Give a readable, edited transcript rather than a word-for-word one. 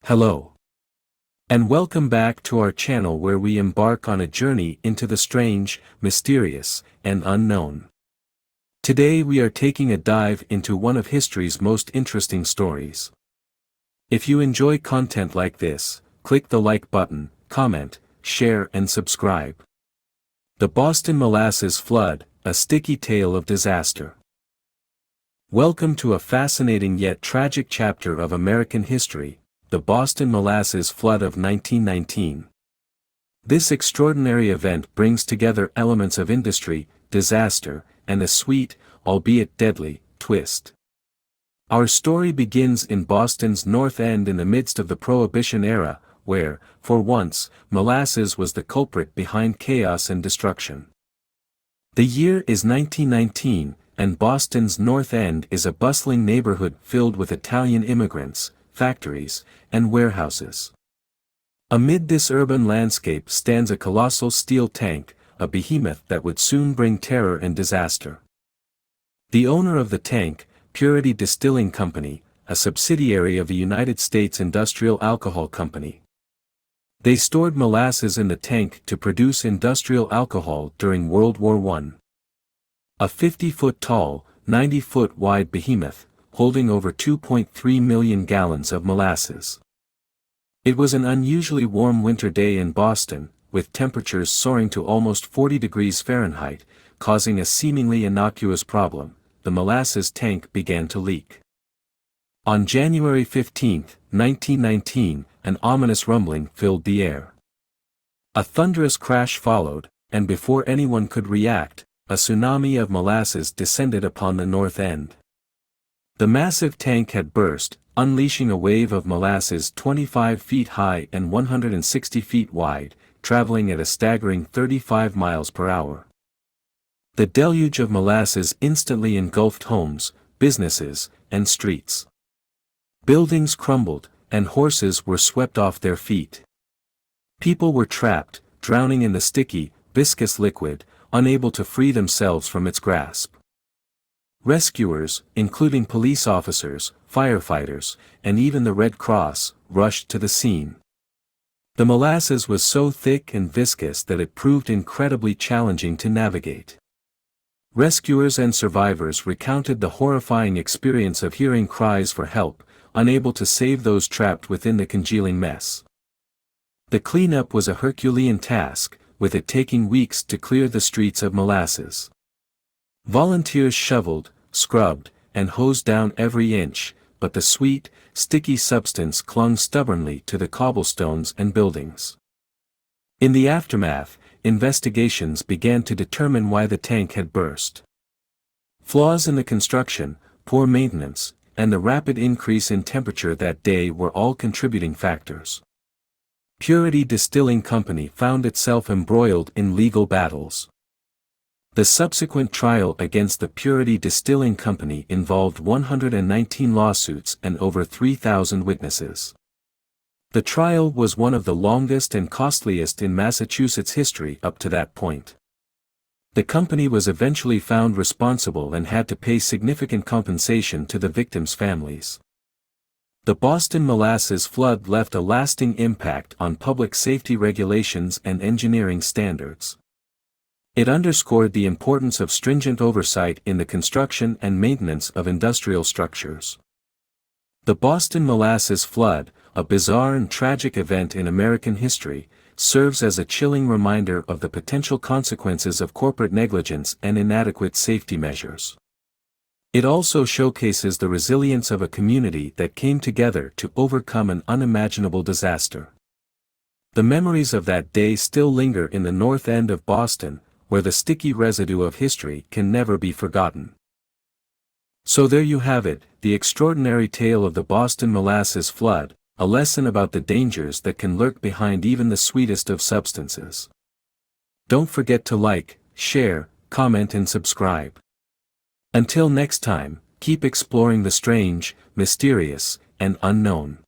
Hello. And welcome back to our channel where we embark on a journey into the strange, mysterious, and unknown. Today we are taking a dive into one of history's most interesting stories. If you enjoy content like this, click the like button, comment, share and subscribe. The Boston Molasses Flood, a sticky tale of disaster. Welcome to a fascinating yet tragic chapter of American history, the Boston Molasses Flood of 1919. This extraordinary event brings together elements of industry, disaster, and a sweet, albeit deadly, twist. Our story begins in Boston's North End in the midst of the Prohibition era, where, for once, molasses was the culprit behind chaos and destruction. The year is 1919, and Boston's North End is a bustling neighborhood filled with Italian immigrants, factories, and warehouses. Amid this urban landscape stands a colossal steel tank, a behemoth that would soon bring terror and disaster. The owner of the tank, Purity Distilling Company, a subsidiary of the United States Industrial Alcohol Company. They stored molasses in the tank to produce industrial alcohol during World War I. A 50-foot tall, 90-foot wide behemoth, holding over 2.3 million gallons of molasses. It was an unusually warm winter day in Boston, with temperatures soaring to almost 40 degrees Fahrenheit, causing a seemingly innocuous problem: the molasses tank began to leak. On January 15, 1919, an ominous rumbling filled the air. A thunderous crash followed, and before anyone could react, a tsunami of molasses descended upon the North End. The massive tank had burst, unleashing a wave of molasses 25 feet high and 160 feet wide, traveling at a staggering 35 miles per hour. The deluge of molasses instantly engulfed homes, businesses, and streets. Buildings crumbled, and horses were swept off their feet. People were trapped, drowning in the sticky, viscous liquid, unable to free themselves from its grasp. Rescuers, including police officers, firefighters, and even the Red Cross, rushed to the scene. The molasses was so thick and viscous that it proved incredibly challenging to navigate. Rescuers and survivors recounted the horrifying experience of hearing cries for help, unable to save those trapped within the congealing mess. The cleanup was a Herculean task, with it taking weeks to clear the streets of molasses. Volunteers shoveled, scrubbed, and hosed down every inch, but the sweet, sticky substance clung stubbornly to the cobblestones and buildings. In the aftermath, investigations began to determine why the tank had burst. Flaws in the construction, poor maintenance, and the rapid increase in temperature that day were all contributing factors. Purity Distilling Company found itself embroiled in legal battles. The subsequent trial against the Purity Distilling Company involved 119 lawsuits and over 3,000 witnesses. The trial was one of the longest and costliest in Massachusetts history up to that point. The company was eventually found responsible and had to pay significant compensation to the victims' families. The Boston Molasses Flood left a lasting impact on public safety regulations and engineering standards. It underscored the importance of stringent oversight in the construction and maintenance of industrial structures. The Boston Molasses Flood, a bizarre and tragic event in American history, serves as a chilling reminder of the potential consequences of corporate negligence and inadequate safety measures. It also showcases the resilience of a community that came together to overcome an unimaginable disaster. The memories of that day still linger in the North End of Boston, where the sticky residue of history can never be forgotten. So there you have it, the extraordinary tale of the Boston Molasses Flood, a lesson about the dangers that can lurk behind even the sweetest of substances. Don't forget to like, share, comment and subscribe. Until next time, keep exploring the strange, mysterious, and unknown.